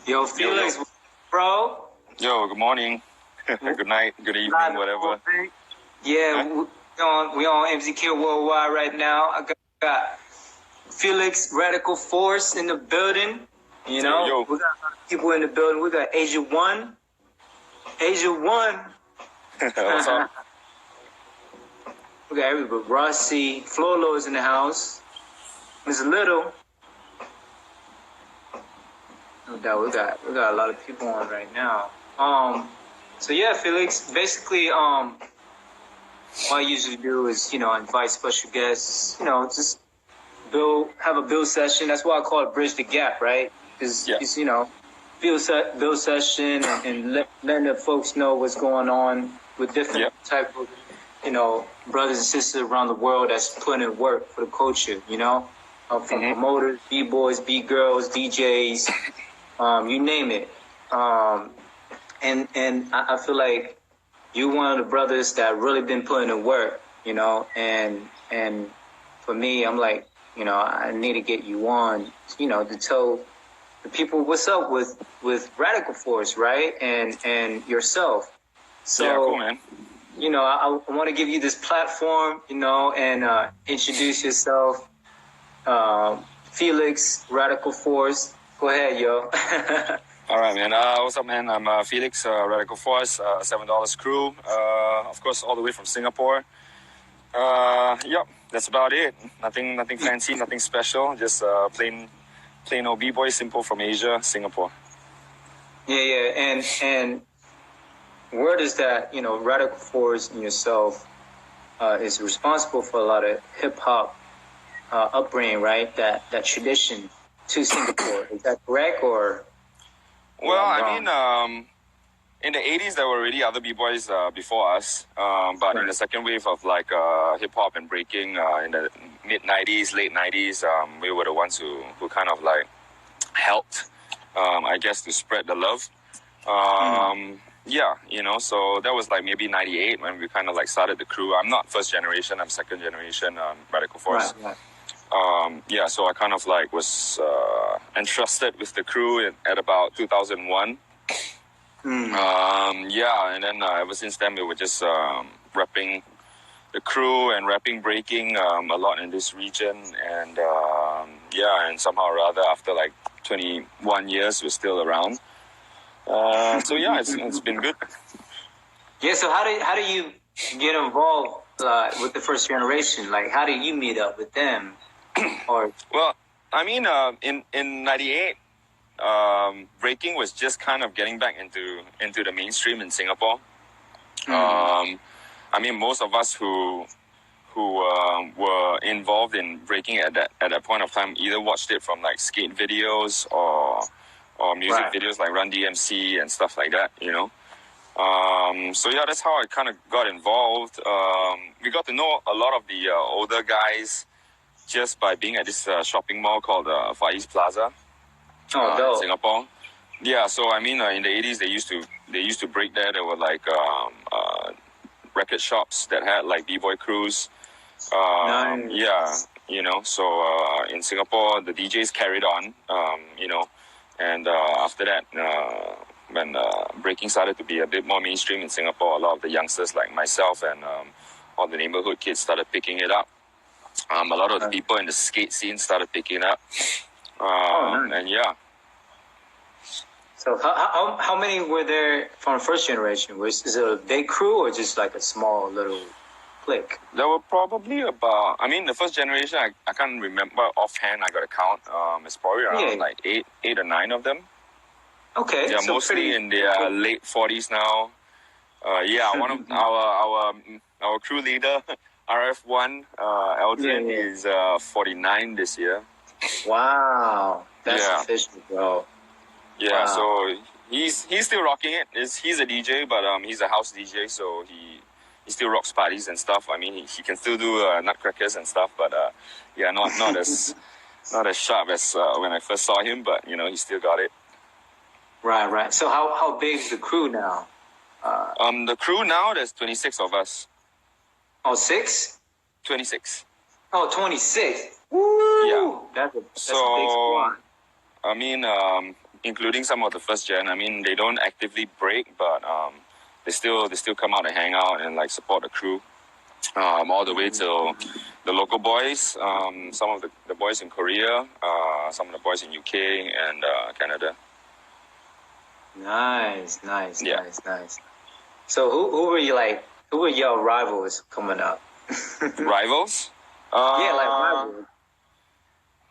Yo, Felix, bro. Yo, good morning. Good night, good evening, whatever. Yeah, we on MZK Worldwide right now. I got Felix Radikal Forze in the building. You know, Yo. we got a lot of people in the building. We got Asia One. What's up? We got everybody. Rossi, Flolo is in the house. Miss Little. No doubt, we got a lot of people on right now. So yeah, Felix. Basically, what I usually do is, invite special guests. Just have a build session. That's why I call it Bridge the Gap, right? Because build session and letting the folks know what's going on with different type of, brothers and sisters around the world that's putting in work for the culture. From promoters, b-boys, b-girls, DJs. You name it. And I feel like you're one of the brothers that really been putting in work, and for me, I'm like, I need to get you on, to tell the people what's up with Radikal Forze, right? And yourself. So, yeah, cool, man. I want to give you this platform, and introduce yourself. Felix Radikal Forze. Go ahead, yo. All right, man. What's up, man? I'm Felix Radikal Forze, $7 crew. Of course, all the way from Singapore. That's about it. Nothing fancy, nothing special. Just plain old b-boy, simple from Asia, Singapore. Yeah. And word is that Radikal Forze and yourself is responsible for a lot of hip hop upbringing, right? That tradition to Singapore. Is that correct or? Well, I mean, in the 80s, there were already other b-boys before us. But in the second wave of hip-hop and breaking in the mid-90s, late 90s, we were the ones who kind of helped, I guess, to spread the love. So that was maybe 98 when we kind of started the crew. I'm not first generation, I'm second generation Radikal Forze. Right. So I kind of was entrusted with the crew at about 2001. And then ever since then we were just repping the crew and repping breaking a lot in this region, and and somehow or other after 21 years we're still around. It's been good. Yeah. So how do you get involved with the first generation? How do you meet up with them? Well, I mean, in 98, breaking was just kind of getting back into the mainstream in Singapore. I mean, most of us who were involved in breaking at that point of time either watched it from skate videos or music videos like Run DMC and stuff like that, that's how I kind of got involved. We got to know a lot of the older guys just by being at this shopping mall called Far East Plaza in Singapore. Yeah, so I mean, in the 80s they used to break there. There were record shops that had b-boy crews. Nice. So in Singapore the DJs carried on, and after that, when breaking started to be a bit more mainstream in Singapore, a lot of the youngsters like myself and all the neighborhood kids started picking it up. A lot of the people in the skate scene started picking it up. Nice. And yeah. So how many were there from the first generation? Is it a big crew or just a small little clique? There were probably about, I mean, the first generation, I can't remember offhand, I got to count. It's probably around eight or nine of them. Okay. They're mostly in their late 40s now. One of our crew leader, RF1, Elton, is 49 this year. Wow. That's official, bro. Yeah, wow. So he's still rocking it. He's a DJ, but he's a house DJ, so he still rocks parties and stuff. I mean, he can still do nutcrackers and stuff, but not as sharp as when I first saw him. But he still got it. Right. So how big is the crew now? The crew now, there's 26 of us. Oh, 6? 26. Oh, 26. Woo! Yeah. That's a big squad. I mean, including some of the first gen. I mean, they don't actively break, but they still come out and hang out and like support the crew. All the way to the local boys, some of the boys in Korea, some of the boys in UK and Canada. Nice. So who were you like? Who were your rivals coming up? Rivals? Yeah, like rivals.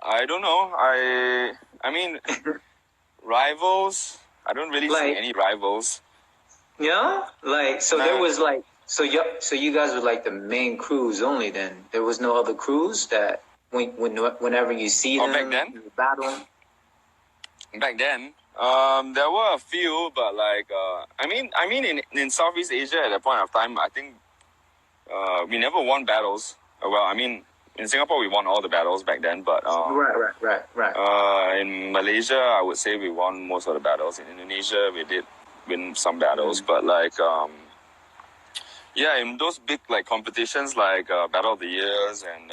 I don't know. I mean, rivals. I don't really see any rivals. Yeah, like so there was like so you guys were like the main crews only. Then there was no other crews that whenever you see them back then battling. Back then, there were a few, but like I mean in Southeast Asia at that point of time, I think we never won battles. Well, I mean in Singapore we won all the battles back then, but right. In Malaysia I would say we won most of the battles. In Indonesia we did win some battles, but like in those big like competitions like Battle of the Years and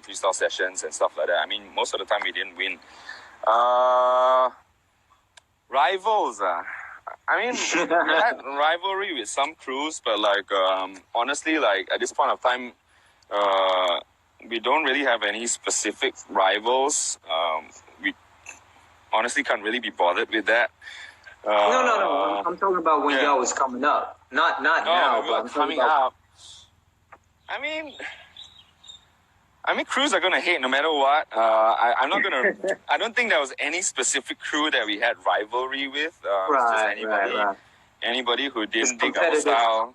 freestyle sessions and stuff like that, I mean most of the time we didn't win. Rivals, I mean we had rivalry with some crews, but like honestly, like at this point of time we don't really have any specific rivals. We honestly can't really be bothered with that. No. I'm talking about when y'all was coming up. Not now, but I'm coming up. I mean, crews are gonna hate no matter what. I'm not gonna. I don't think there was any specific crew that we had rivalry with. Just anybody who didn't dig our style.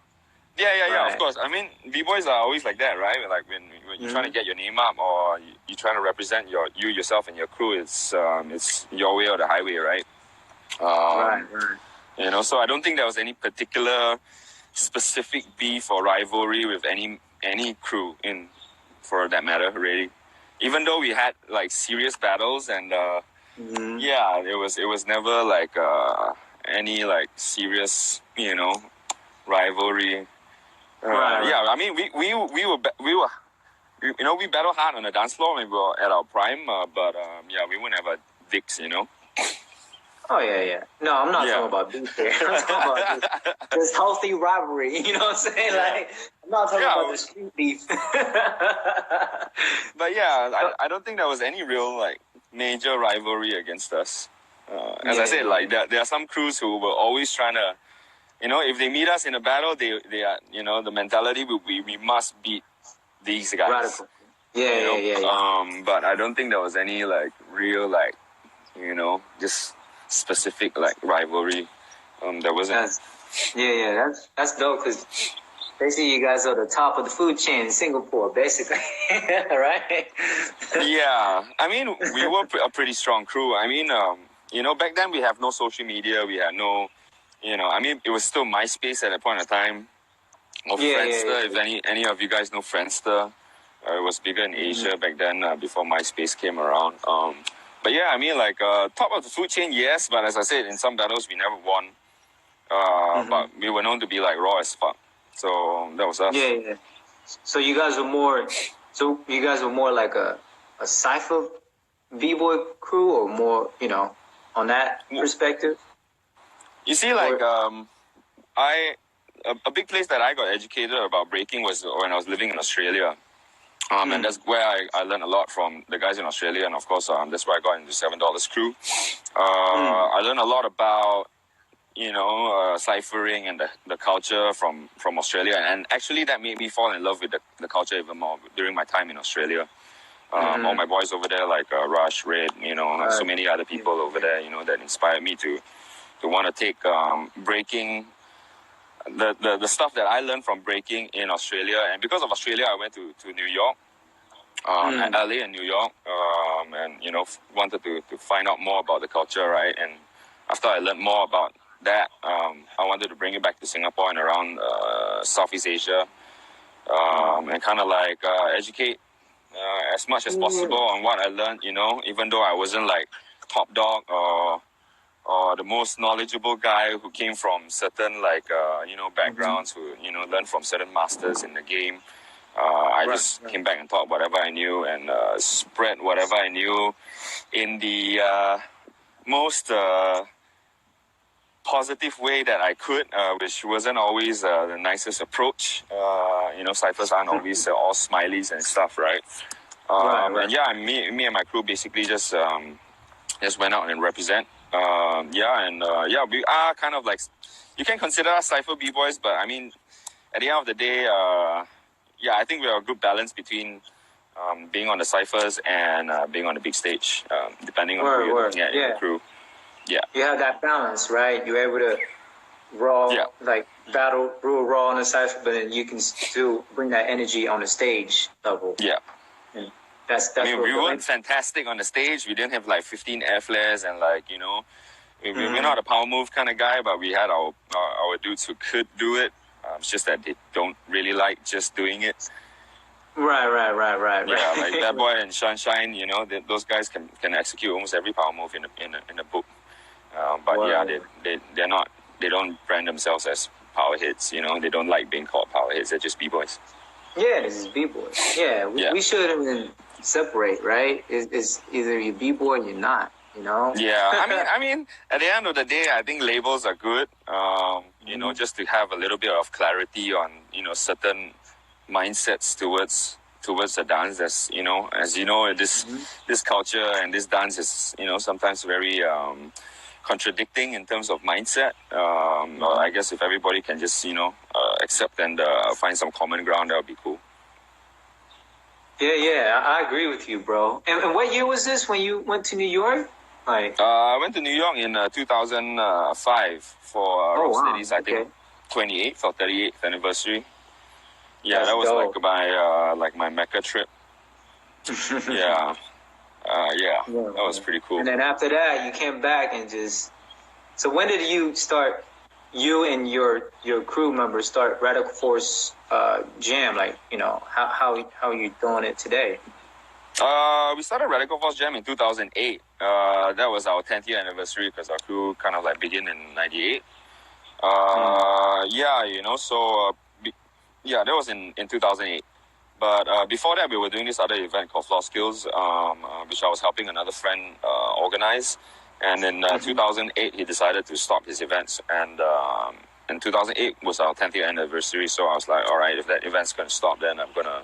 Yeah. Of course. I mean, b-boys are always like that, right? Like when you're trying to get your name up or you're trying to represent yourself and your crew, it's your way or the highway, right? Right. You know, so I don't think there was any particular specific beef or rivalry with any crew in, for that matter, really. Even though we had like serious battles and it was never like any like serious, you know, rivalry. Yeah, I mean we were you know, we battle hard on the dance floor when we were at our prime, but we weren't ever dicks, you know. Oh yeah. No, I'm not talking about beef here. I'm talking about this healthy rivalry. You know what I'm saying? Like I'm not talking about the street beef. But I don't think there was any real like major rivalry against us. As I said, like there are some crews who were always trying to, you know, if they meet us in a battle, they are, you know, the mentality will be we must beat these guys. Radical. Yeah. But I don't think there was any like real like, you know, just specific like rivalry. There wasn't. That's dope because basically you guys are the top of the food chain in Singapore, basically, right? Yeah, I mean we were a pretty strong crew. I mean, you know, back then we have no social media. We had no, you know, I mean it was still MySpace at that point of time. Or Friendster, if any of you guys know Friendster, it was bigger in Asia back then before MySpace came around. But yeah, I mean, like, top of the food chain, yes. But as I said, in some battles, we never won. But we were known to be, like, raw as fuck. So that was us. Yeah. So you guys were more like a cypher b-boy crew or more, you know, on that perspective? You see, like, a big place that I got educated about breaking was when I was living in Australia. And that's where I learned a lot from the guys in Australia. And, of course, that's where I got into $7 crew. I learned a lot about, you know, ciphering and the culture from Australia. And actually, that made me fall in love with the culture even more during my time in Australia. All my boys over there, like Rush, Red, you know, so many other people over there, you know, that inspired me to want to take breaking, the stuff that I learned from breaking in Australia. And because of Australia, I went to New York, and LA and New York, and, you know, wanted to find out more about the culture, right? And after I learned more about that, I wanted to bring it back to Singapore and around Southeast Asia, and kind of like educate as much as possible on what I learned, you know, even though I wasn't like top dog or the most knowledgeable guy who came from certain like you know, backgrounds, who, you know, learned from certain masters in the game. I just came back and taught whatever I knew and spread whatever I knew in the most positive way that I could, which wasn't always the nicest approach. Ciphers aren't always all smileys and stuff, right? Right. And yeah, me and my crew basically just went out and represent. We are kind of like, you can consider us cypher b-boys, but I mean, at the end of the day, I think we are a good balance between being on the ciphers and being on the big stage, depending on who you're looking at in the crew. Yeah. You have that balance, right? You're able to battle real raw on the cypher, but then you can still bring that energy on the stage level. Yeah. And that's we weren't fantastic on the stage. We didn't have like 15 air flares and we're not a power move kind of guy, but we had our dudes who could do it. It's just that they don't really like just doing it. Right. Yeah, like Bad Boy and Sunshine, those guys can execute almost every power move in a book. They're not. They don't brand themselves as power hits. They don't like being called power hits. They're just b-boys. Yeah, this is b-boys. Yeah, we shouldn't even separate, right? It's either you're b-boy or you're not. Yeah, I mean, at the end of the day, I think labels are good. Just to have a little bit of clarity on certain mindsets towards the dance. That's this culture and this dance is sometimes very contradicting in terms of mindset. I guess if everybody can just accept and find some common ground, that would be cool. Yeah, I agree with you, bro. And what year was this when you went to New York? I went to New York in 2005 for Rocksteady's, I think, 28th or 38th anniversary. Yeah, that was dope. my Mecca trip. Yeah, that was pretty cool. And then after that, you came back and just. So when did you start? You and your crew members start Radikal Forze Jam? How are you doing it today? We started Radikal Forze Jam in 2008. That was our 10th year anniversary because our crew kind of began in 98. That was in 2008. But before that, we were doing this other event called Floor Skills, which I was helping another friend organize. And in 2008, he decided to stop his events. And in 2008 was our 10th year anniversary. So I was like, all right, if that event's going to stop, then I'm going to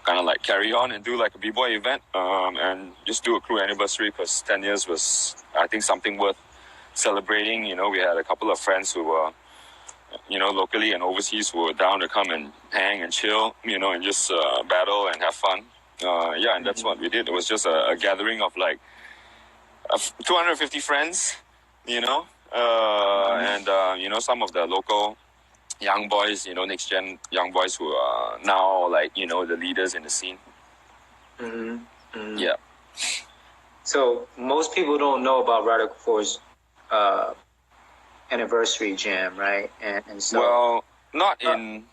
kind of carry on and do a b-boy event and just do a crew anniversary because 10 years was, I think, something worth celebrating. We had a couple of friends who were, locally and overseas who were down to come and hang and chill, and just battle and have fun. And that's what we did. It was just a gathering of 250 friends, and some of the local young boys, next gen young boys who are now the leaders in the scene. Yeah. So most people don't know about Radikal Forze anniversary jam, right? And so not in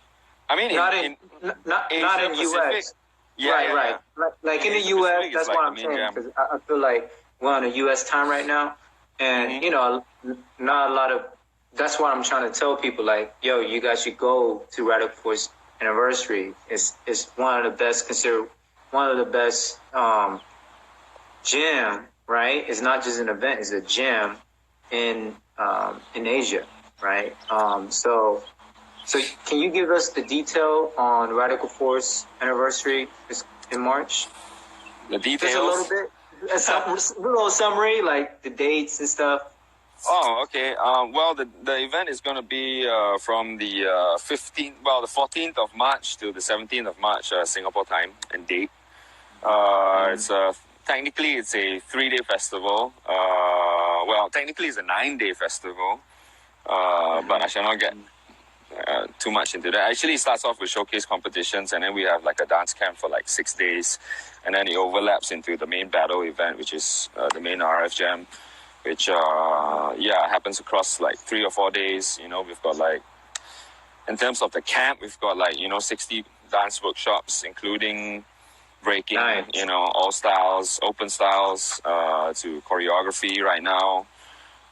US. Yeah, right. In the US, that's what I'm saying. Because I feel like we're on a US time right now, and not a lot of. That's what I'm trying to tell people. You guys should go to Radikal Forze anniversary. It's one of the best, considered one of the best jam. Right? It's not just an event; it's a jam in Asia. Right? So can you give us the detail on Radikal Forze anniversary in March? The details. Just a little bit. A little summary, the dates and stuff. Oh, okay. The event is going to be from the 14th of March to the 17th of March, Singapore time and date. It's technically it's a 3-day festival. Technically it's a 9-day festival. But I shall not get too much into that. Actually, it starts off with showcase competitions, and then we have a dance camp for 6 days, and then it overlaps into the main battle event, which is the main RF Jam, which happens across 3 or 4 days. We've got in terms of the camp, we've got 60 dance workshops, including breaking, all styles, open styles, to choreography right now.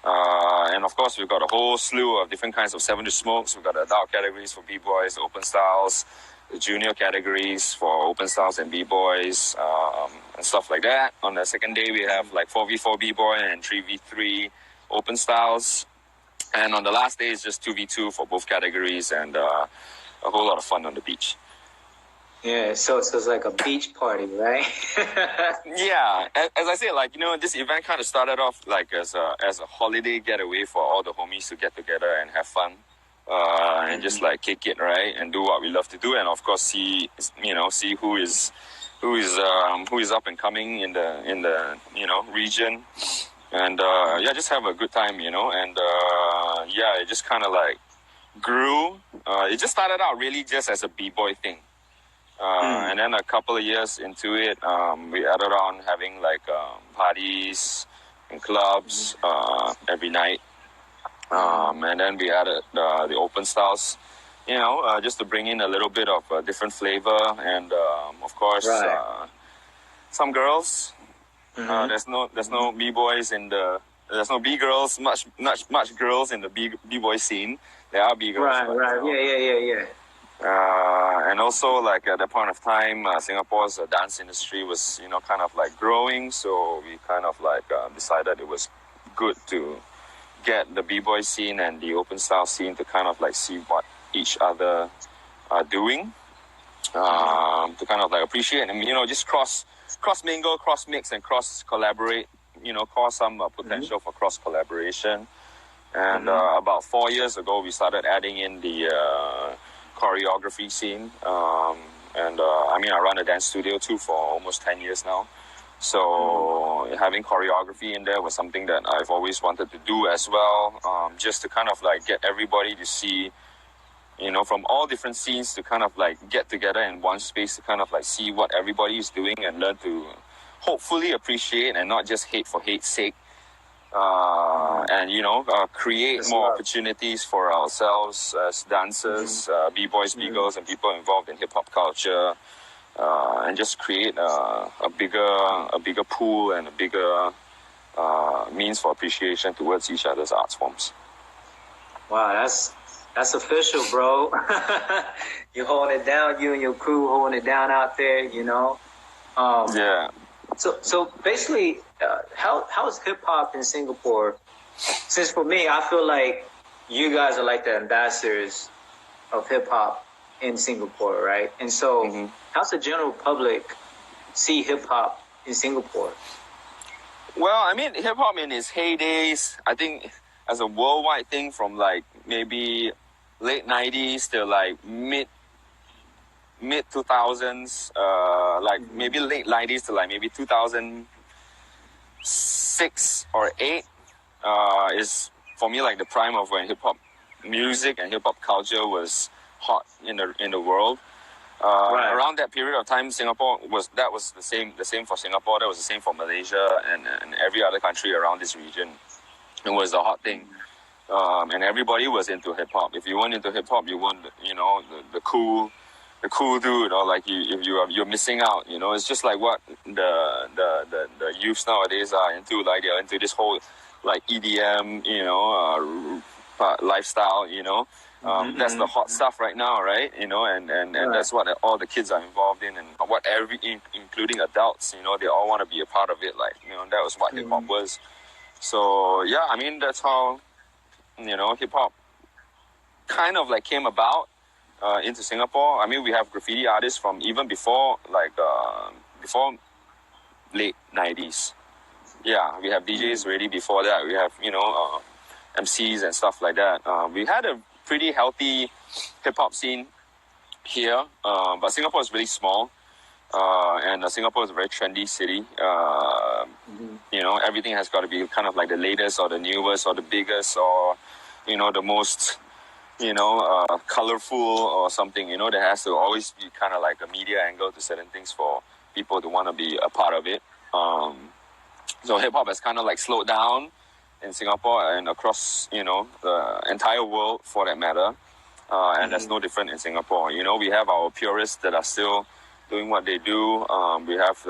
And of course, we've got a whole slew of different kinds of 7-inch smokes. We've got the adult categories for b-boys, open styles, the junior categories for open styles and b-boys, and stuff like that. On the second day, we have 4v4 b-boy and 3v3 open styles. And on the last day, it's just 2v2 for both categories, and a whole lot of fun on the beach. Yeah, so it's like a beach party, right? Yeah, as I said, like, this event kind of started off like as a holiday getaway for all the homies to get together and have fun, and just like kick it, right, and do what we love to do, and of course see who is up and coming in the region, and just have a good time, and it just kind of like grew. It just started out really just as a b-boy thing. And then a couple of years into it, we added on having like parties and clubs every night. And then we added the open styles, just to bring in a little bit of a different flavor. And of course, some girls. There's no b-boys there's no b-girls, much girls in the b-boy scene. There are b-girls. Right. Yeah. And also, like, at that point of time, Singapore's dance industry was, kind of like growing. So we kind of like decided it was good to get the b-boy scene and the open style scene to kind of like see what each other are doing, to kind of like appreciate and, just cross mingle, cross mix, and cross collaborate, cause some potential for cross collaboration. And about 4 years ago, we started adding in the choreography scene, I run a dance studio too for almost 10 years now, so having choreography in there was something that I've always wanted to do as well, just to kind of like get everybody to see, from all different scenes, to kind of like get together in one space to kind of like see what everybody is doing and learn to hopefully appreciate and not just hate for hate's sake. Create more opportunities for ourselves as dancers, b-boys, b-girls, and people involved in hip-hop culture, and just create a bigger pool and a bigger means for appreciation towards each other's arts forms. Wow, that's official, bro. You're holding it down. You and your crew holding it down out there. Yeah. So basically, how is hip hop in Singapore? Since for me, I feel like you guys are like the ambassadors of hip hop in Singapore, right? And so, how's the general public see hip hop in Singapore? Well, hip hop in its heydays, I think, as a worldwide thing, from like maybe late 90s to like mid 2000s, maybe late 90s to like maybe 2006 or 8, is for me like the prime of when hip hop music and hip hop culture was hot in the world. Around that period of time, Singapore was the same for Singapore. That was the same for Malaysia and every other country around this region. It was a hot thing, and everybody was into hip hop. If you weren't into hip hop, you weren't the cool dude, or like you're missing out. It's just like what the youths nowadays are into. Like they're into this whole like EDM, lifestyle. That's the hot stuff right now, right? And that's what all the kids are involved in, and what including adults. They all want to be a part of it. Like that was what hip hop was. So yeah, that's how hip hop kind of like came about into Singapore. We have graffiti artists from even before before late 90s. Yeah, we have DJs already before that. We have MCs and stuff like that. We had a pretty healthy hip hop scene here, but Singapore is really small, and Singapore is a very trendy city. Everything has got to be kind of like the latest or the newest or the biggest or the most colorful or something. There has to always be kind of like a media angle to certain things for people to want to be a part of it. So hip hop has kind of like slowed down in Singapore and across the entire world for that matter, and that's no different in Singapore. We have our purists that are still doing what they do. We have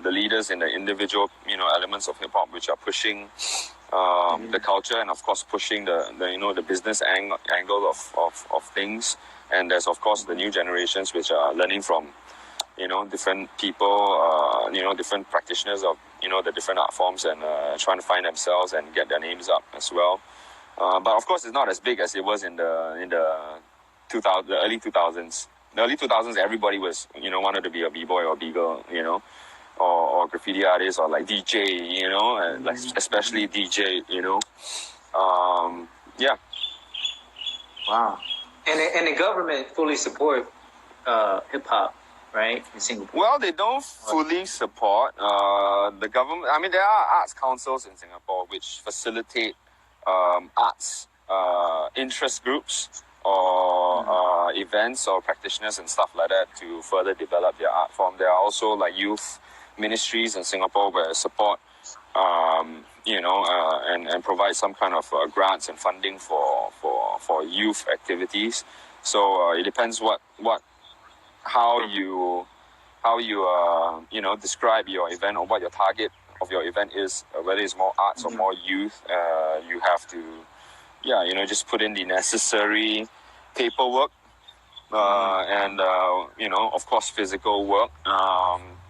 the leaders in the individual elements of hip hop which are pushing the culture and of course pushing the business angle of things. And there's of course the new generations which are learning from different people, different practitioners of the different art forms, and trying to find themselves and get their names up as well. But of course, it's not as big as it was in the early 2000s. The early 2000s, everybody was, wanted to be a b-boy or b-girl, or graffiti artist or like DJ, and like especially DJ, yeah. Wow. And the government fully support hip hop, right, in Singapore? Well, they don't fully support the government. I mean, there are arts councils in Singapore which facilitate arts interest groups or events or practitioners and stuff like that to further develop their art form. There are also like youth ministries in Singapore where support, and provide some kind of grants and funding for youth activities. So it depends how you describe your event or what your target of your event is, whether it's more arts or more youth. You have to, just put in the necessary paperwork and of course physical work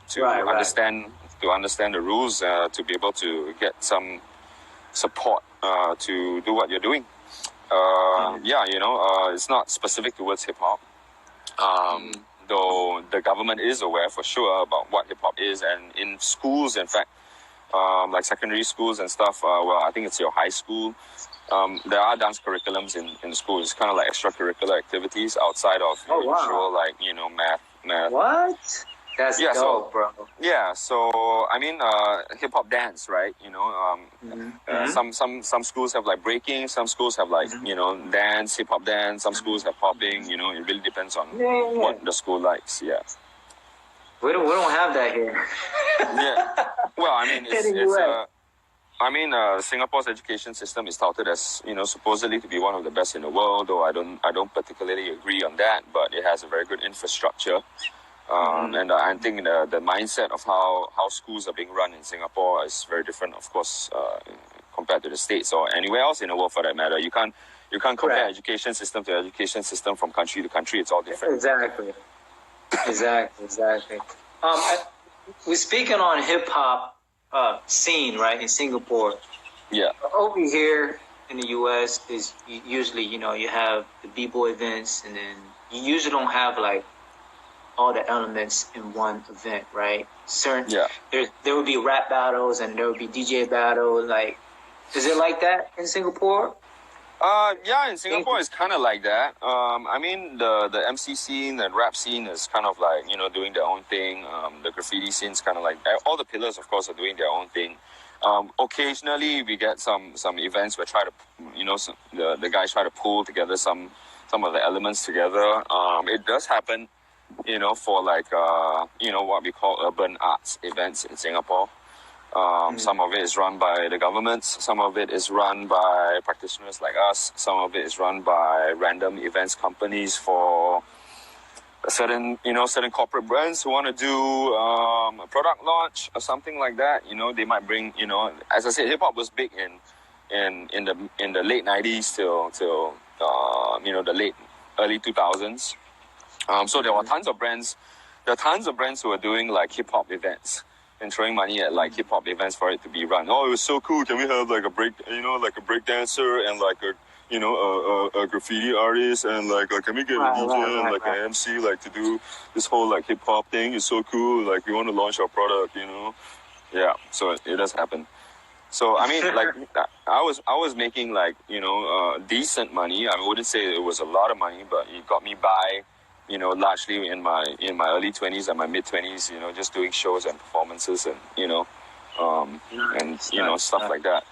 to understand the rules, to be able to get some support to do what you're doing. It's not specific towards hip hop. Though the government is aware for sure about what hip hop is, and in schools, in fact, like secondary schools and stuff, I think it's your high school, there are dance curriculums in schools. It's kind of like extracurricular activities outside of usual, like, math. What? That's dope, bro. Yeah, so I mean, hip hop dance, right? Some schools have like breaking, some schools have like dance, hip hop dance. Some schools have popping. It really depends on what the school likes. Yeah. We don't have that here. Yeah. Well, I mean, Singapore's education system is touted as supposedly to be one of the best in the world. Though I don't particularly agree on that, but it has a very good infrastructure. And I think the mindset of how schools are being run in Singapore is very different, of course, compared to the States or anywhere else in the world for that matter. You can't compare education system to education system from country to country. It's all different. Exactly. We're speaking on hip hop scene, right, in Singapore. Yeah. Over here in the U.S. is usually you have the b-boy events, and then you usually don't have like all the elements in one event, right? There would be rap battles and there would be DJ battles. Like, is it like that in Singapore? In Singapore it's kind of like that. I mean, the MC scene and rap scene is kind of like doing their own thing. The graffiti scene is kind of like all the pillars, of course, are doing their own thing. Occasionally we get some events where the guys try to pull together some of the elements together. It does happen. For like, what we call urban arts events in Singapore. Some of it is run by the governments. Some of it is run by practitioners like us. Some of it is run by random events companies for certain corporate brands who want to do a product launch or something like that. They might bring, as I said, hip hop was big in the late 90s till the early 2000s. So there were tons of brands. There are tons of brands who are doing like hip hop events and throwing money at like hip hop events for it to be run. Oh, it was so cool. Can we have like a break dancer and like a graffiti artist and like can we get a DJ and like an MC like to do this whole like hip hop thing? It's so cool. Like we want to launch our product, Yeah, so it does happen. So I mean, like I was making like decent money. I wouldn't say it was a lot of money, but it got me by. Largely in my early 20s and my mid 20s, just doing shows and performances and stuff like that.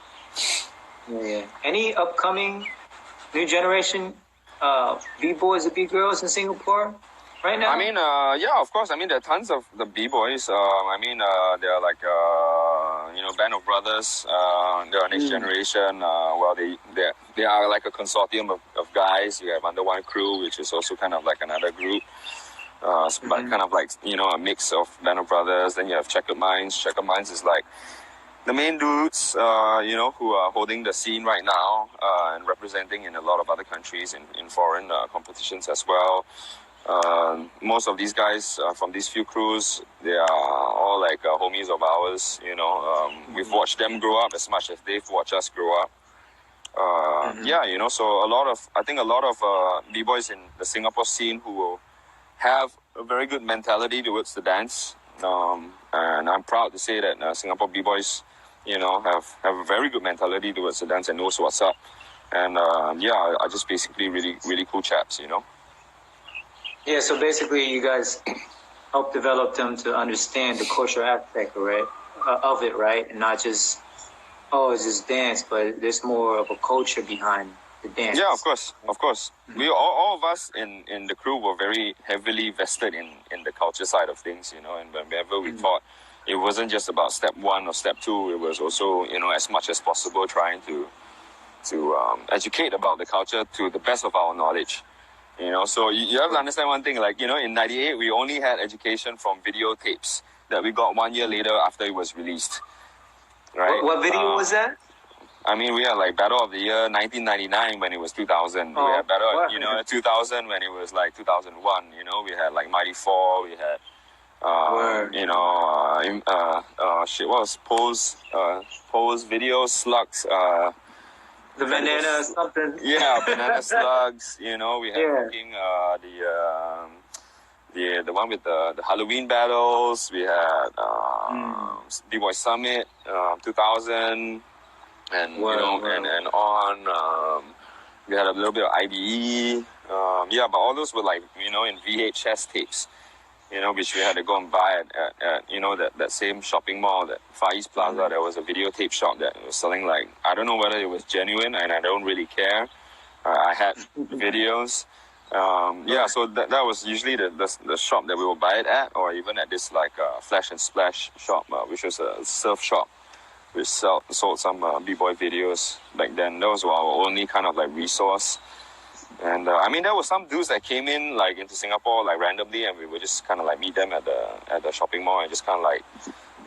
Yeah. Any upcoming new generation b-boys or b-girls in Singapore right now? I mean, of course. I mean, there are tons of the b-boys. There are like Band of Brothers. They're next generation. They are like a consortium of guys. You have Under One Crew, which is also kind of like another group, but kind of like a mix of Band of Brothers. Then you have Checkered Minds. Checkered Minds is like the main dudes, who are holding the scene right now and representing in a lot of other countries in foreign competitions as well. Most of these guys from these few crews, they are all like homies of ours. We've watched them grow up as much as they've watched us grow up. Yeah, you know, so I think a lot of b-boys in the Singapore scene who will have a very good mentality towards the dance. And I'm proud to say that Singapore b-boys, you know, have a very good mentality towards the dance and knows what's up. And yeah, are just basically really, really cool chaps, you know. Yeah, so basically you guys help develop them to understand the cultural aspect, right, of it, right? And not just, oh, it's just dance, but there's more of a culture behind the dance. Yeah, of course, of course. We all of us in the crew were very heavily vested in the culture side of things, you know. And whenever we thought it wasn't just about step one or step two, it was also, you know, as much as possible trying to educate about the culture to the best of our knowledge. You know, so you have to understand one thing, like, you know, in 98, we only had education from videotapes that we got 1 year later after it was released. Right? What video was that? I mean, we had like Battle of the Year 1999 when it was 2000. We had Battle, you know, 2000 when it was like 2001. You know, we had like Mighty 4. We had, you know, what was Pose Video, Slugs, the banana something. Yeah, banana slugs. You know, we had fucking the one with the Halloween battles. We had B-Boy Summit 2000, and you know, and on. We had a little bit of IBE. Yeah, but all those were like, you know, in VHS tapes. You know, which we had to go and buy at you know, that same shopping mall, that Far East Plaza. There was a videotape shop that was selling, like, I don't know whether it was genuine, and I don't really care. I had videos. Yeah, so that was usually the shop that we would buy it at, or even at this like Flash and Splash shop, which was a surf shop, which sold some b-boy videos back then. That was our only kind of like resource. And I mean, there were some dudes that came in like into Singapore like randomly, and we would just kind of like meet them at the shopping mall and just kind of like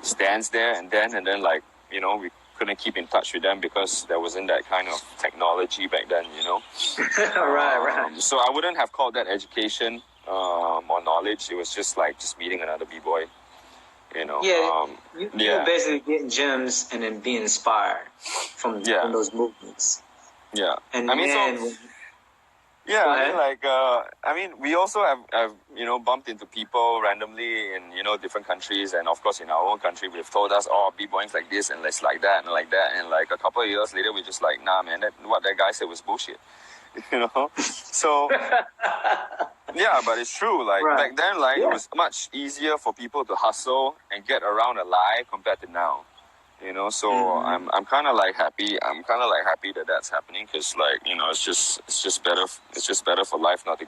stands there, and then like, you know, we couldn't keep in touch with them because there wasn't that kind of technology back then, you know. Right. So I wouldn't have called that education or knowledge. It was just like meeting another b-boy, you know. Yeah, you're basically getting gems and then being inspired from those movements. Yeah, and I mean, then, yeah, I mean, like, I mean, we also have, you know, bumped into people randomly in, you know, different countries. And, of course, in our own country, they've told us, oh, b-boying's like this and it's like that and like that. And, like, a couple of years later, we're just like, nah, man, what that guy said was bullshit. You know? So, yeah, but it's true. Like, back then, like, it was much easier for people to hustle and get around a lie compared to now. You know, so I'm kind of like happy. I'm kind of like happy that that's happening, because, like, you know, it's just better. It's just better for life not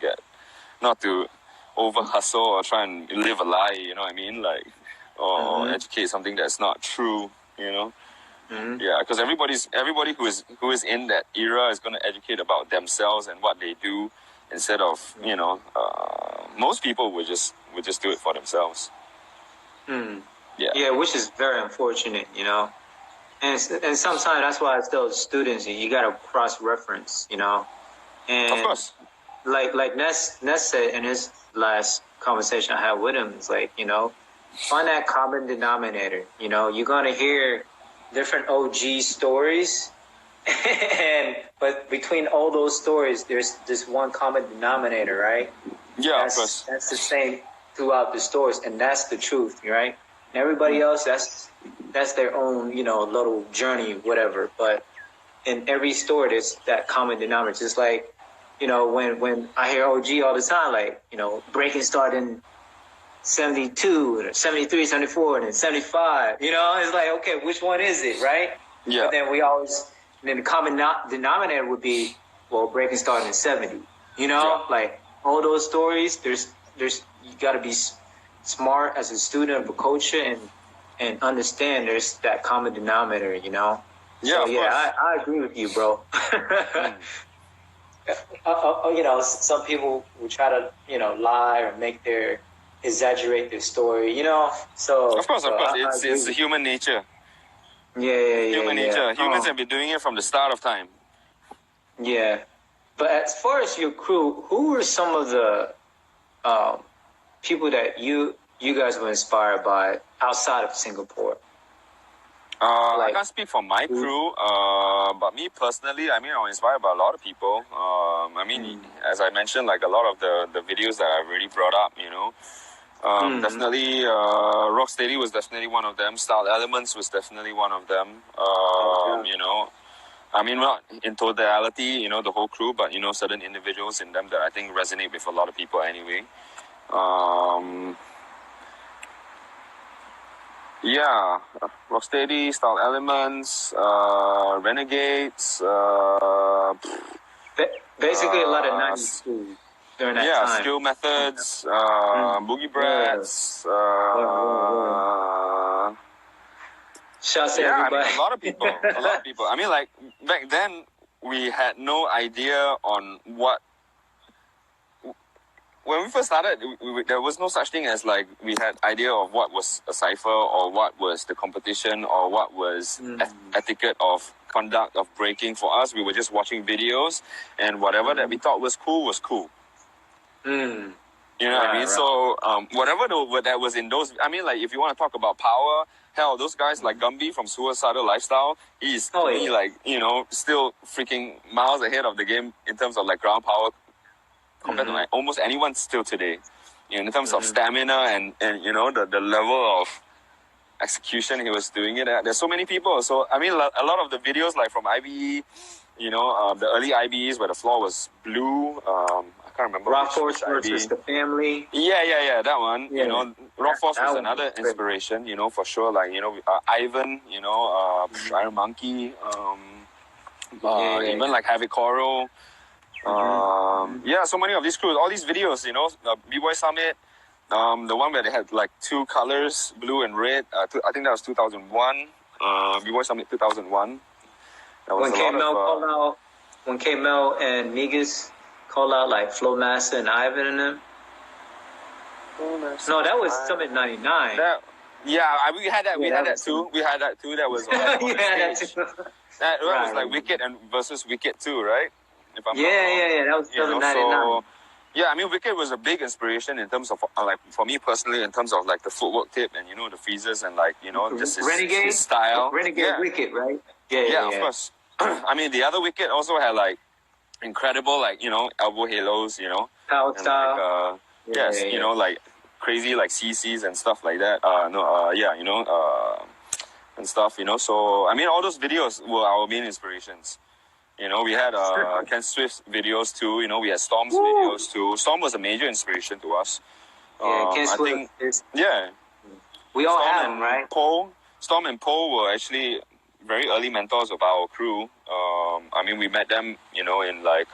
to over hustle or try and live a lie. You know what I mean? Like, or educate something that's not true. You know? Yeah, because everybody who is in that era is going to educate about themselves and what they do, instead of, you know, most people would just do it for themselves. Yeah, which is very unfortunate, you know. And sometimes that's why I tell students, you got to cross-reference, you know. And of course. Like Ness said in his last conversation I had with him, it's like, you know, find that common denominator. You know, you're going to hear different OG stories, but between all those stories, there's this one common denominator, right? Yeah, of course. That's the same throughout the stories, and that's the truth, right? Everybody else, that's their own, you know, little journey, whatever. But in every story, there's that common denominator. Just like, you know, when I hear OG all the time, like, you know, Breakin started in 72, 73, 74, and then 75. You know, it's like, okay, which one is it, right? Yeah. But then then the common denominator would be, well, Breakin started in 70. You know, like all those stories, there's you got to be smart as a student of a culture and understand there's that common denominator, you know? Yeah, so, I agree with you, bro. You know, some people will try to, you know, lie or exaggerate their story, you know? So of course, it's the human nature. Human nature. Humans have been doing it from the start of time. Yeah. But as far as your crew, who were some of the people that you guys were inspired by outside of Singapore? I can't speak for my crew, but me personally, I mean, I'm inspired by a lot of people. I mean, as I mentioned, like a lot of the videos that I've already brought up, you know. Definitely, Rocksteady was definitely one of them. Style Elements was definitely one of them. You know, I mean, not in totality, you know, the whole crew, but, you know, certain individuals in them that I think resonate with a lot of people anyway. Yeah, Rocksteady, Style Elements, Renegades. Basically, a lot of 90s crews during that time. Skill Methods, Boogie Brats. Shouts to everybody. I mean, a lot of people. I mean, like, back then, we had no idea on what... When we first started, there was no such thing as, like, we had idea of what was a cypher or what was the competition or what was etiquette of conduct of breaking. For us, we were just watching videos, and whatever that we thought was cool was cool. You know what I mean? Right. So, whatever that was in those... I mean, like, if you want to talk about power... Hell, those guys like Gumby from Suicidal Lifestyle, he's like, you know, still freaking miles ahead of the game in terms of like ground power compared to like almost anyone still today. You know, in terms of stamina and you know, the level of execution he was doing it at. There's so many people. So, I mean, a lot of the videos like from IBE, you know, the early IBEs where the floor was blue, I can't remember. Rock Force versus the Family. Yeah, that one. Yeah. You know, Rock Force was another inspiration, you know, for sure. Like, you know, Ivan, you know, Iron Monkey, even like Havoc Coral. So many of these crews, all these videos, you know, B-Boy Summit, the one where they had like two colors, blue and red. I think that was 2001. B-Boy Summit 2001. That was when K-Mel and Negus call out like Flowmaster and Ivan and them. No, that was Summit 99. We had that. We had that too. We had that too. That was that was like Wicked and versus Wicked too, right? If I'm not wrong. That was Summit 99. So, yeah, I mean, Wicked was a big inspiration in terms of like for me personally, in terms of like the footwork tip and you know the freezes and like you know just his style. Renegade Wicked, right? Yeah, of course. I mean, the other Wicked also had like incredible like you know elbow halos, you know, power style. Like, you know, like crazy like CCs and stuff like that. You know, and stuff, you know. So, I mean, all those videos were our main inspirations. You know, we had Ken Swift's videos too. You know, we had Storm's videos too. Storm was a major inspiration to us. Ken Swift is... Yeah. We all had him, right? Storm and Poe were actually very early mentors of our crew. I mean, we met them, you know, in like...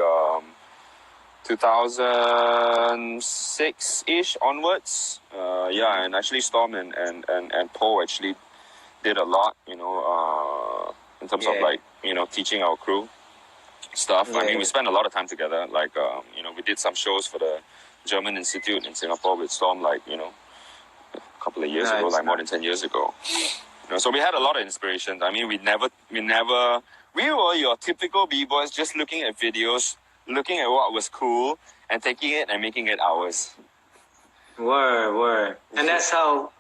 2006-ish onwards. And actually Storm and Poe actually did a lot, you know, in terms of like, you know, teaching our crew stuff. I mean, we spent a lot of time together. Like, you know, we did some shows for the German Institute in Singapore with Storm, like, you know, a couple of years ago, like more than 10 years ago. You know, so we had a lot of inspirations. I mean, we were your typical B-boys just looking at videos, looking at what was cool and taking it and making it ours. Word. And that's how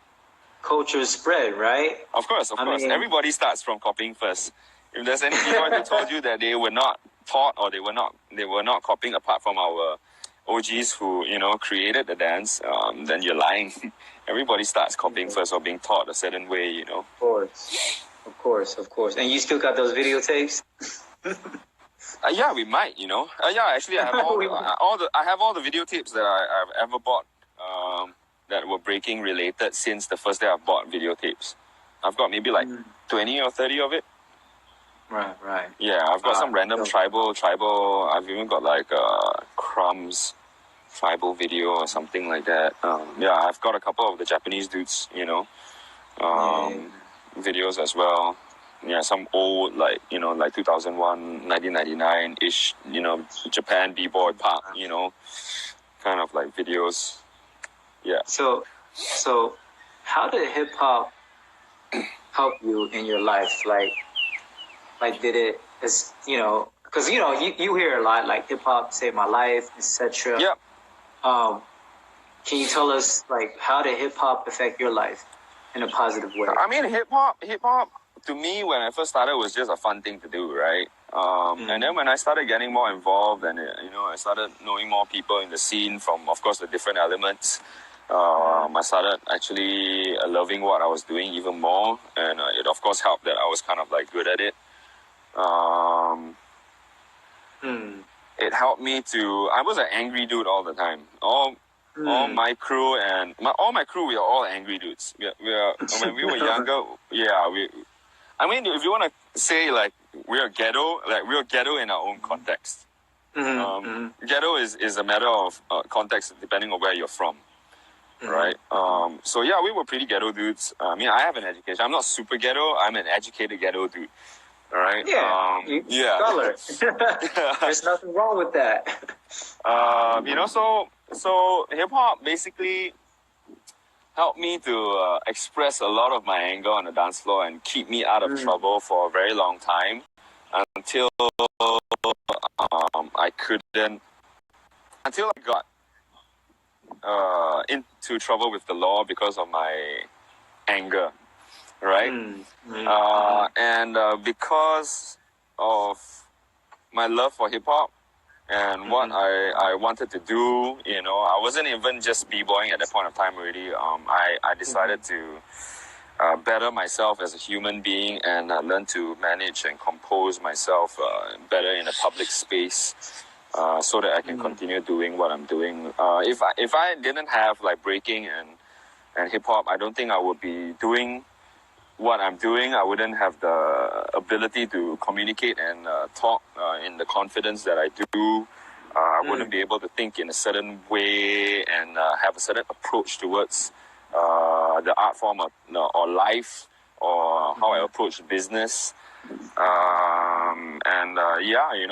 culture spread, right? Of course. I mean, everybody starts from copying first. If there's any people who told you that they were not taught or they were not copying apart from our OGs who, you know, created the dance, then you're lying. Everybody starts copying first or being taught a certain way, you know. Of course. And you still got those videotapes? Yeah, we might, you know. Actually, I have all the videotapes that I've ever bought that were breaking related since the first day I bought videotapes. I've got maybe like 20 or 30 of it. Right. Yeah, I've got some random tribal. I've even got like Crumb's tribal video or something like that. I've got a couple of the Japanese dudes, you know, videos as well. Yeah, some old, like, you know, like 2001, 1999-ish, you know, Japan B-boy pop, you know, kind of like videos. Yeah. So how did hip-hop help you in your life? Like did it, you know, because, you know, you hear a lot, like hip-hop saved my life, etc. Yeah. Can you tell us, like, how did hip-hop affect your life in a positive way? I mean, hip-hop to me, when I first started, it was just a fun thing to do, right? And then when I started getting more involved and, I started knowing more people in the scene from, of course, the different elements, I started actually loving what I was doing even more. And it, of course, helped that I was kind of like good at it. It helped me to, I was an angry dude all the time. All my crew and all my crew, we are all angry dudes. We are when we were younger, I mean, if you want to say like we're ghetto in our own context. Ghetto is a matter of context depending on where you're from, right? So yeah, we were pretty ghetto dudes. I mean, I have an education. I'm not super ghetto. I'm an educated ghetto dude. All right. Yeah. Scholar. There's nothing wrong with that. So hip hop basically helped me to express a lot of my anger on the dance floor and keep me out of trouble for a very long time until I got into trouble with the law because of my anger. Right? And because of my love for hip-hop and what I wanted to do, I wasn't even just b-boying at that point of time already. I decided to better myself as a human being and learn to manage and compose myself better in a public space so that I can continue doing what I'm doing. If I didn't have like breaking and hip-hop, I don't think I would be doing what I'm doing. I wouldn't have the ability to communicate and talk in the confidence that I do. I wouldn't be able to think in a certain way and have a certain approach towards the art form or life or how I approach business.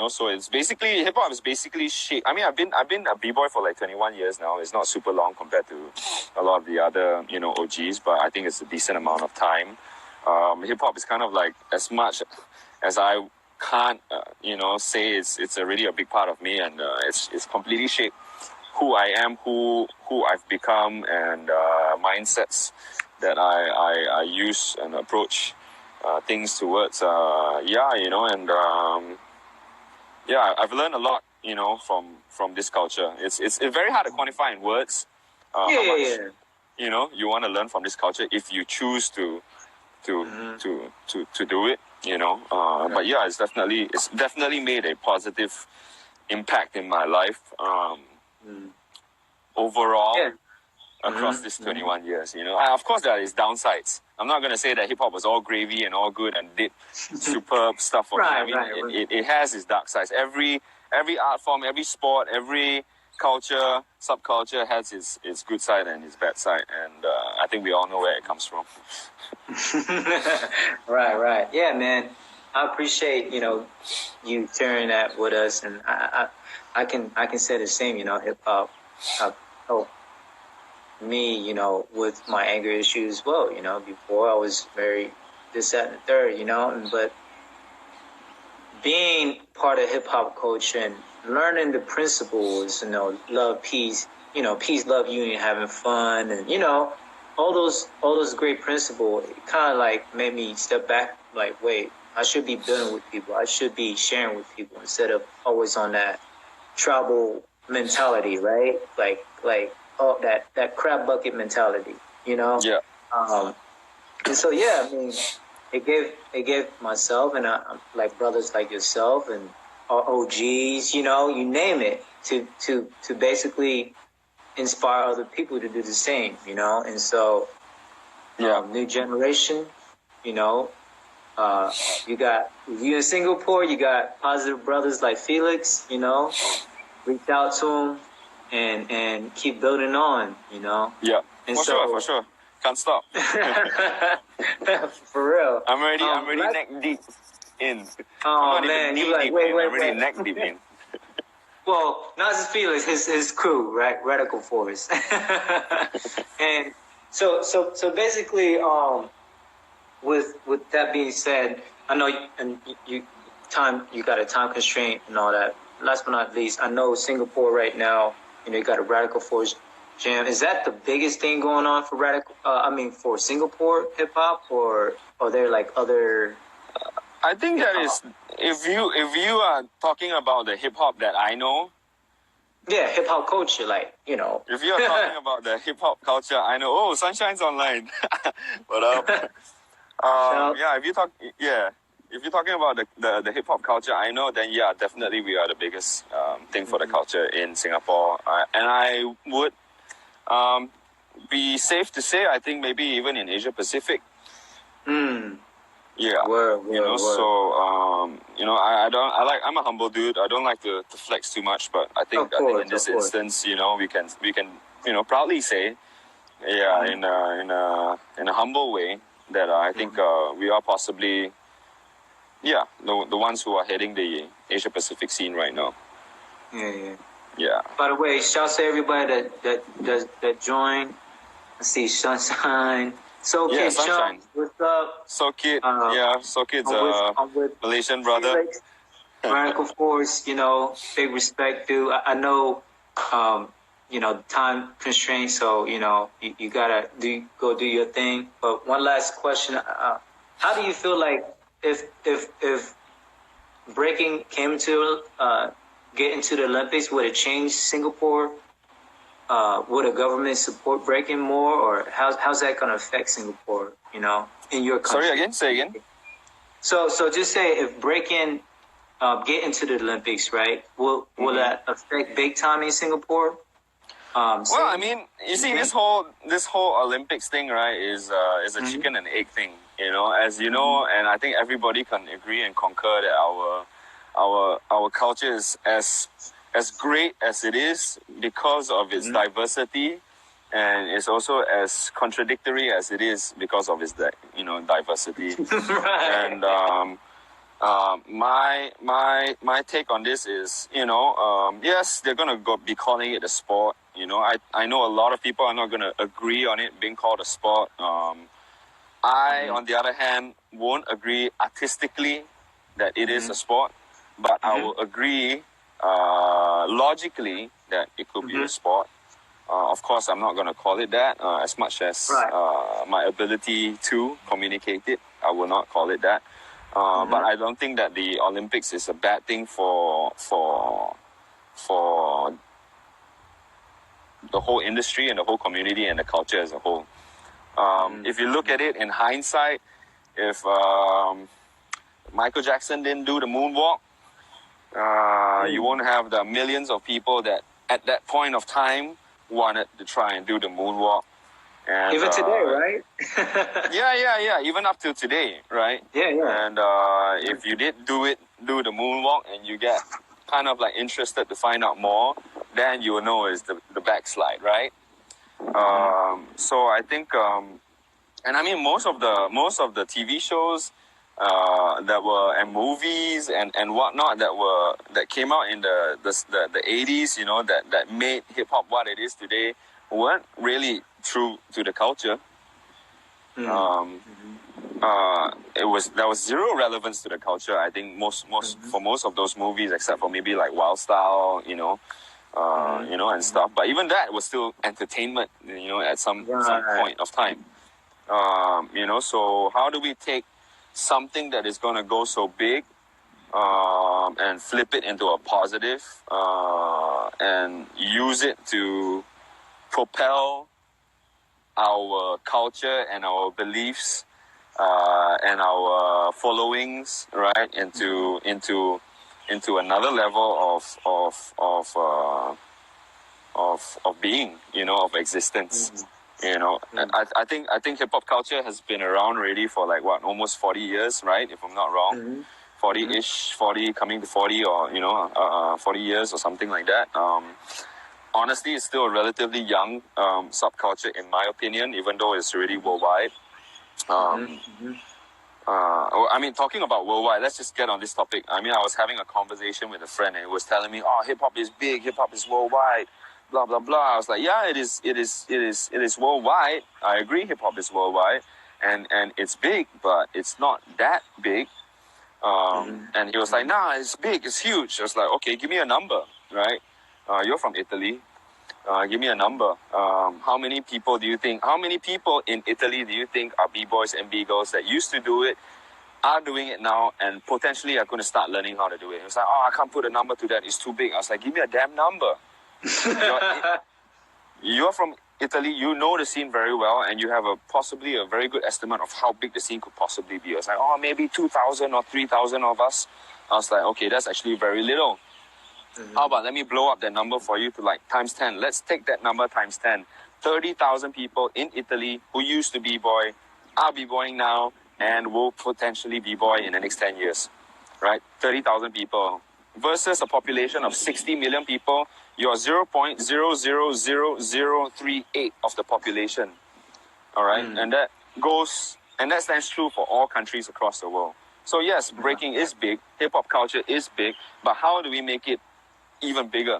So it's basically, hip-hop is basically shaped. I mean, I've been a b-boy for like 21 years now. It's not super long compared to a lot of the other, OGs, but I think it's a decent amount of time. Hip-hop is kind of like, as much as I can't, say it's really a big part of me, and it's completely shaped who I am, who I've become, and mindsets that I use and approach things towards. I've learned a lot, from this culture. It's very hard to quantify in words how much, you want to learn from this culture if you choose to do it, but yeah, it's definitely made a positive impact in my life overall across these 21 years. Of course there is downsides. I'm not going to say that hip hop was all gravy and all good and did superb stuff for me. I mean, it has its dark sides. Every art form, every sport, every culture, subculture has its good side and its bad side, and I think we all know where it comes from. Right. Yeah, man. I appreciate, you sharing that with us, and I can say the same, hip hop helped me, with my anger issues as well, before I was very this, that, and the third, but being part of hip hop culture and learning the principles, love, peace, peace, love, union, having fun, and, all those great principles, it kind of like made me step back, like, wait, I should be building with people. I should be sharing with people instead of always on that tribal mentality, right? Like that crab bucket mentality, Yeah. And so, yeah, I mean, it gave myself and like brothers like yourself and our OGs, you name it, to basically inspire other people to do the same, and so new generation, you got, if you're in Singapore, you got positive brothers like Felix, reach out to him and keep building on, Yeah, and for sure. Can't stop. For real. I'm already neck deep in. Oh man, you like, wait. I'm already neck deep in. Well, not just Felix, his crew, right? Radikal Forze. And so basically, with that being said, I know you got a time constraint and all that. Last but not least, I know Singapore right now, you got a Radikal Forze Jam. Is that the biggest thing going on for for Singapore hip hop, or are there like other? I think that is, if you are talking about the hip hop that I know. Yeah, hip hop culture, like, you know. If you are talking about the hip hop culture, I know. Oh, Sunshine's online. What up? Yeah, if you're talking about the hip hop culture, I know. Then yeah, definitely we are the biggest thing for the culture in Singapore, and I would be safe to say, I think maybe even in Asia Pacific. Yeah, I'm a humble dude. I don't like to flex too much, but I think in this instance, we can proudly say, in a humble way, that I think we are possibly, the ones who are heading the Asia Pacific scene right now. Yeah. By the way, shout to everybody that joined. I see Sunshine. Kid Sunshine. What's up? Kid, Kid's a Malaysian brother. Felix Radikal Forze, big respect, dude. I know, time constraints, so, you gotta go do your thing. But one last question. How do you feel like if breaking came to get into the Olympics, would it change Singapore? Would a government support breaking more, or how's that going to affect Singapore, in your country? Sorry, again? Say again? So just say if breaking get into the Olympics, right, will that affect big time in Singapore? Well, I mean, you see, this whole Olympics thing, right, is a chicken and egg thing, as you know, and I think everybody can agree and concur that our culture is as great as it is because of its diversity, and it's also as contradictory as it is because of its diversity. Right. And my take on this is, yes, they're gonna be calling it a sport. I know a lot of people are not gonna agree on it being called a sport. I, on the other hand, won't agree artistically that it is a sport, but I will agree logically that it could be a sport. Of course, I'm not going to call it that. As much as my ability to communicate it, I will not call it that. But I don't think that the Olympics is a bad thing for the whole industry and the whole community and the culture as a whole. If you look at it in hindsight, if Michael Jackson didn't do the moonwalk, you won't have the millions of people that at that point of time wanted to try and do the moonwalk. And, even today, right? yeah. Even up till today, right? Yeah. And if you did do the moonwalk, and you get kind of like interested to find out more, then you will know is the backslide, right? So I think, and I mean most of the TV shows and movies and whatnot that came out in the 80s, that made hip hop what it is today, weren't really true to the culture. There was zero relevance to the culture. I think for most of those movies, except for maybe like Wild Style, and stuff. But even that was still entertainment, at some point of time. So how do we take something that is going to go so big and flip it into a positive and use it to propel our culture and our beliefs and our followings, right, into another level of being, of existence. I think hip hop culture has been around already for like almost 40 years, right? If I'm not wrong, 40-ish, 40 coming to 40, or 40 years or something like that. Honestly, it's still a relatively young subculture, in my opinion, even though it's already worldwide. I mean, talking about worldwide, let's just get on this topic. I mean, I was having a conversation with a friend, and he was telling me, "Oh, hip hop is big. Hip hop is worldwide." Blah blah blah. I was like, "Yeah, it is worldwide. I agree, hip hop is worldwide, and it's big, but it's not that big." And he was like, "Nah, it's big. It's huge." I was like, "Okay, give me a number, right? You're from Italy. Give me a number. How many people in Italy do you think are B-boys and B-girls that used to do it, are doing it now, and potentially are going to start learning how to do it? It's like, I can't put a number to that. It's too big. I was like, give me a damn number. You're from Italy. You know the scene very well, and you have possibly a very good estimate of how big the scene could possibly be. I was like, maybe 2,000 or 3,000 of us. I was like, okay, that's actually very little. How about let me blow up that number for you to like times 10. Let's take that number times 10. 30,000 people in Italy who used to B-boy are B-boying now and will potentially B-boy in the next 10 years, right? 30,000 people versus a population of 60 million people. You're 0.000038 of the population, all right? And that stands true for all countries across the world. So yes, breaking is big, hip-hop culture is big, but how do we make it even bigger?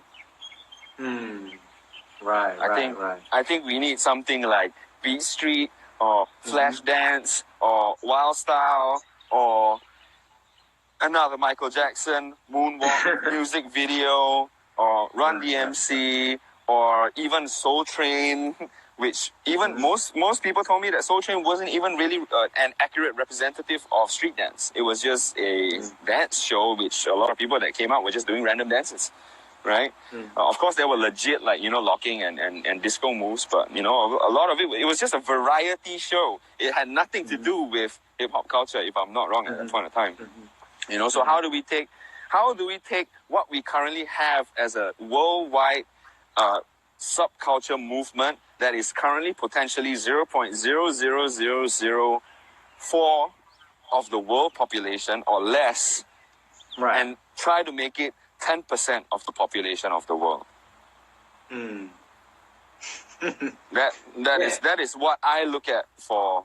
I think we need something like Beat Street or Flash Dance or Wild Style or another Michael Jackson moonwalk music video or Run DMC or even Soul Train, which even most people told me that Soul Train wasn't even really an accurate representative of street dance. It was just a dance show, which a lot of people that came out were just doing random dances, right? Of course, they were legit, like, locking and disco moves, but, a lot of it was just a variety show. It had nothing to do with hip-hop culture, if I'm not wrong, at that point in time. So how do we take what we currently have as a worldwide subculture movement that is currently potentially 0.00004 of the world population or less, and try to make it 10% of the population of the world? That is what I look at for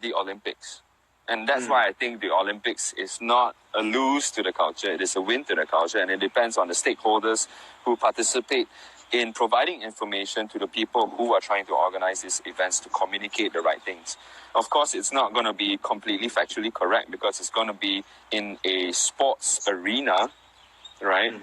the Olympics. And that's why I think the Olympics is not a lose to the culture, it is a win to the culture, and it depends on the stakeholders who participate in providing information to the people who are trying to organize these events to communicate the right things. Of course, it's not going to be completely factually correct because it's going to be in a sports arena, right?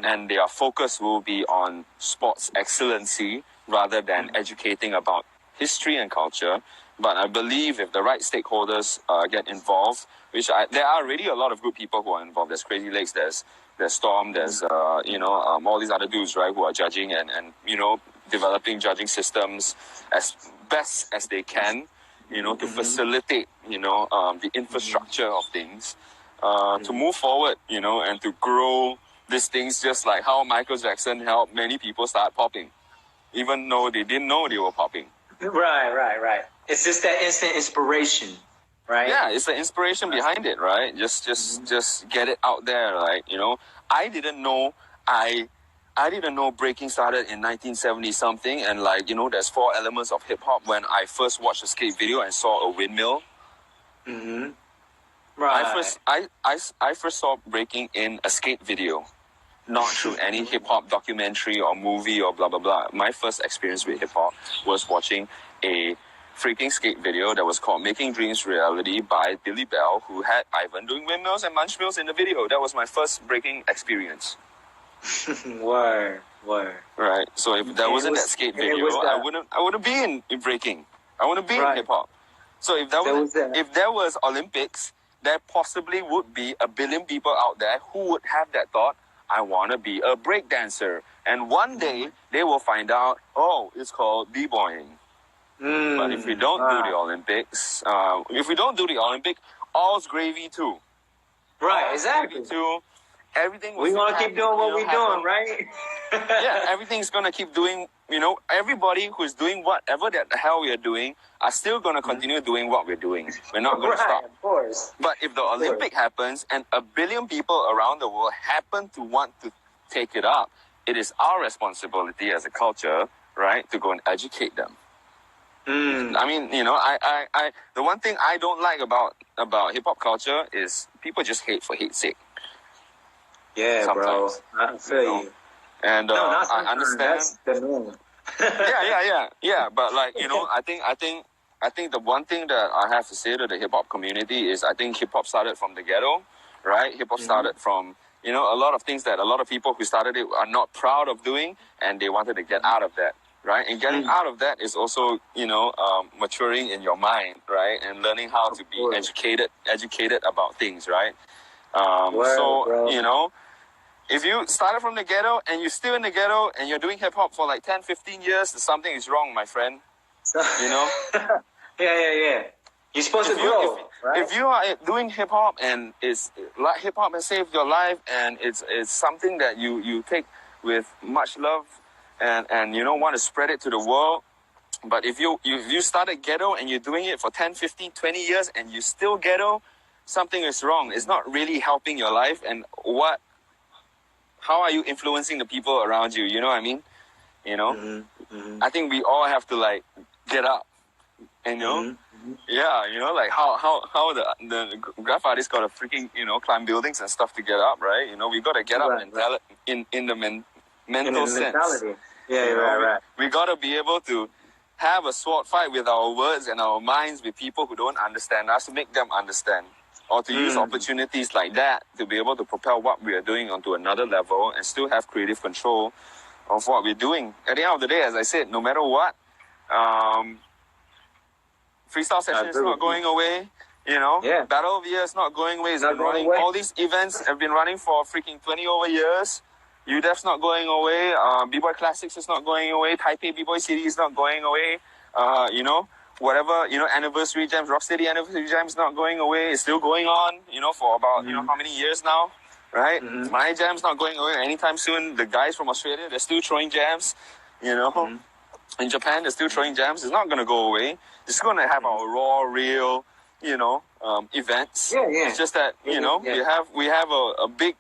And their focus will be on sports excellency rather than educating about history and culture. But I believe if the right stakeholders get involved, there are already a lot of good people who are involved. There's Crazy Legs, there's Storm, there's all these other dudes, right, who are judging and developing judging systems as best as they can, to facilitate the infrastructure of things to move forward, and to grow these things, just like how Michael Jackson helped many people start popping, even though they didn't know they were popping. Right. It's just that instant inspiration, right? Yeah, it's the inspiration behind it, right? Just get it out there, like, I didn't know breaking started in 1970 something, and like, there's 4 elements of hip hop when I first watched a skate video and saw a windmill. Right. I first saw breaking in a skate video, not through any hip-hop documentary or movie or blah, blah, blah. My first experience with hip-hop was watching a freaking skate video that was called Making Dreams Reality by Billy Bell, who had Ivan doing windmills and munch mills in the video. That was my first breaking experience. Word. Right. So if there wasn't that skate video, I wouldn't be in breaking. I wouldn't be in hip-hop. So if there was Olympics, there possibly would be a billion people out there who would have that thought, I want to be a break dancer. And one day, they will find out, it's called b-boying. But if we don't do the Olympics, all's gravy too. Right, exactly. Too. Everything we want to keep doing what we're doing, right? Yeah, everything's going to keep doing, everybody who's doing whatever the hell we are doing are still going to continue doing what we're doing. We're not going to stop. Of course. But if the Olympic happens and a billion people around the world happen to want to take it up, it is our responsibility as a culture, right, to go and educate them. I mean, I the one thing I don't like about hip-hop culture is people just hate for hate's sake. Yeah, sometimes, bro. I feel you. And I understand. That's the norm. Yeah. But like, I think the one thing that I have to say to the hip hop community is I think hip hop started from the ghetto, right? Hip hop started from you know, a lot of things that a lot of people who started it are not proud of doing, and they wanted to get out of that, right? And getting out of that is also, you know, maturing in your mind, right? And learning how to be educated about things, right? So, you know, if you started from the ghetto and you're still in the ghetto and you're doing hip-hop for like 10, 15 years, something is wrong, my friend. You know? Yeah. You're supposed to grow, right? If you are doing hip-hop and it's like hip-hop has saved your life and it's something that you take with much love and you don't want to spread it to the world, but if you started ghetto and you're doing it for 10, 15, 20 years and you still ghetto, something is wrong. It's not really helping your life. And how are you influencing the people around you? You know what I mean? You know? I think we all have to like get up, and, you know? Yeah, you know, like how the graph artist got to freaking, you know, climb buildings and stuff to get up, right? You know, we got to get up in the mental sense. Yeah, right. We got to be able to have a sword fight with our words and our minds with people who don't understand us, to make them understand, or to use opportunities like that to be able to propel what we are doing onto another level and still have creative control of what we're doing. At the end of the day, as I said, no matter what, freestyle session is not going away, you know. Battle of the Year is not going away. It's been running. All these events have been running for freaking 20 over years. UDEF's not going away. B-Boy Classics is not going away. Taipei B-Boy City is not going away. You know, whatever, you know, anniversary jams, Rocksteady anniversary jam is not going away. It's still going on, you know, for about, you know, how many years now, right? My jam's not going away anytime soon. The guys from Australia, they're still throwing jams, you know. In Japan, they're still throwing jams. It's not going to go away. It's going to have our raw, real, you know, events. It's just that, you know, we have a big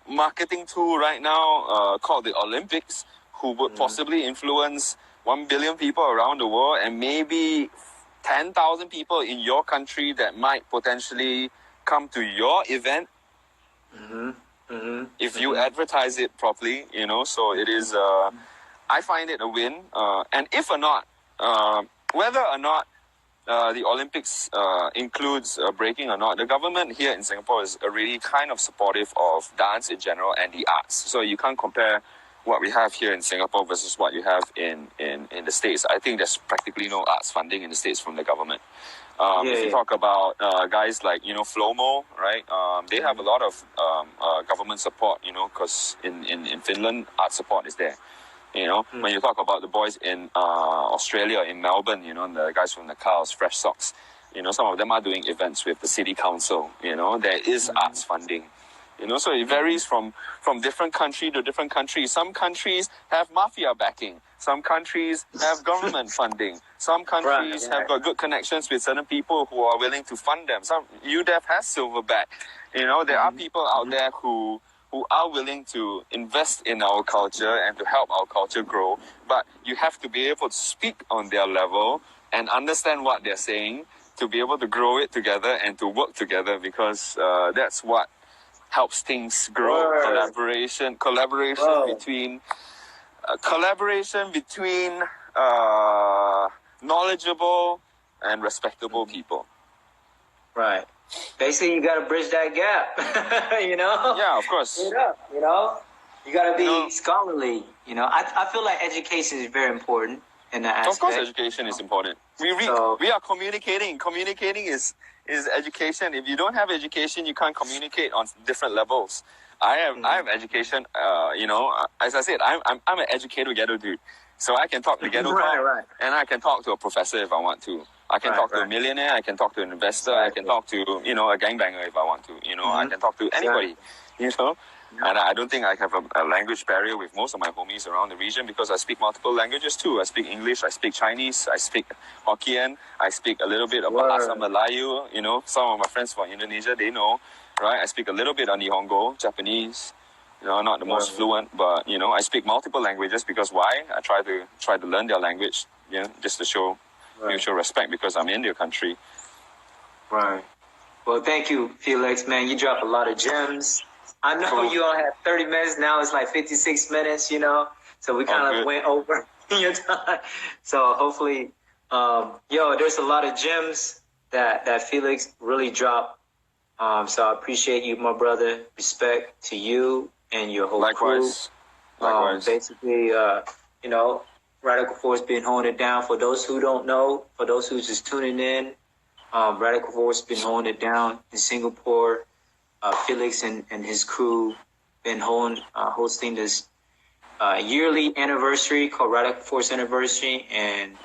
marketing tool right now called the Olympics, who would possibly influence 1 billion people around the world, and maybe 10,000 people in your country that might potentially come to your event if you advertise it properly, you know. So it is, I find it a win. And if or not, whether or not the Olympics includes breaking or not, the government here in Singapore is already kind of supportive of dance in general and the arts. So you can't compare what we have here in Singapore versus what you have in the States. I think there's practically no arts funding in the States from the government. If you talk about guys like, you know, Flomo, right? They have a lot of government support, you know, because in Finland, art support is there. You know, when you talk about the boys in Australia, in Melbourne, you know, the guys from the Cows, Fresh Socks, you know, some of them are doing events with the city council. You know, there is arts funding. You know, so it varies from different country to different country. Some countries have mafia backing. Some countries have government funding. Some countries have got good connections with certain people who are willing to fund them. Some UDEF has silverback. You know, there are people out there who are willing to invest in our culture and to help our culture grow. But you have to be able to speak on their level and understand what they're saying to be able to grow it together and to work together, because that's what helps things grow. Collaboration between knowledgeable and respectable people. Right. Basically, you got to bridge that gap, you know? Yeah, of course. You know? You got to be scholarly, you know? I feel like education is very important in that aspect. Of course, education is important. We are communicating. Communicating is education. If you don't have education, you can't communicate on different levels. I have education, you know, as I said, I'm an educator ghetto dude. So I can talk to ghetto talk, and I can talk to a professor if I want to. I can talk to a millionaire, I can talk to an investor, I can talk to, you know, a gangbanger if I want to, you know, I can talk to anybody, you know. And I don't think I have a language barrier with most of my homies around the region, because I speak multiple languages too. I speak English, I speak Chinese, I speak Hokkien, I speak a little bit of Bahasa Melayu, you know. Some of my friends from Indonesia, they know, right? I speak a little bit of Nihongo, Japanese, you know, not the most fluent, but, you know, I speak multiple languages because why? I try to learn their language, you know, just to show mutual respect, because I'm in their country. Right. Well, thank you, Felix, man. You drop a lot of gems. I know you only have 30 minutes. Now it's like 56 minutes, you know. So we kind of went over your time. So hopefully, there's a lot of gems that Felix really dropped So I appreciate you, my brother. Respect to you and your whole Likewise. crew. Basically, you know, Radical Force been holding it down. For those who don't know, for those who's just tuning in, Radical Force been holding it down in Singapore. Felix and his crew been hosting this yearly anniversary called Radical Force Anniversary, and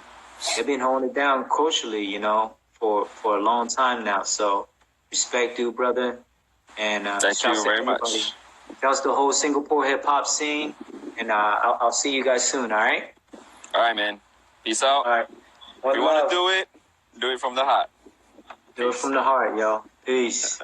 they've been holding it down culturally, you know, for a long time now. So respect, you, brother, and thank you very much. Shouts to the whole Singapore hip hop scene, and I'll see you guys soon. All right. All right, man. Peace out. All right. If you want to do it from the heart. Do it from the heart, yo. Peace.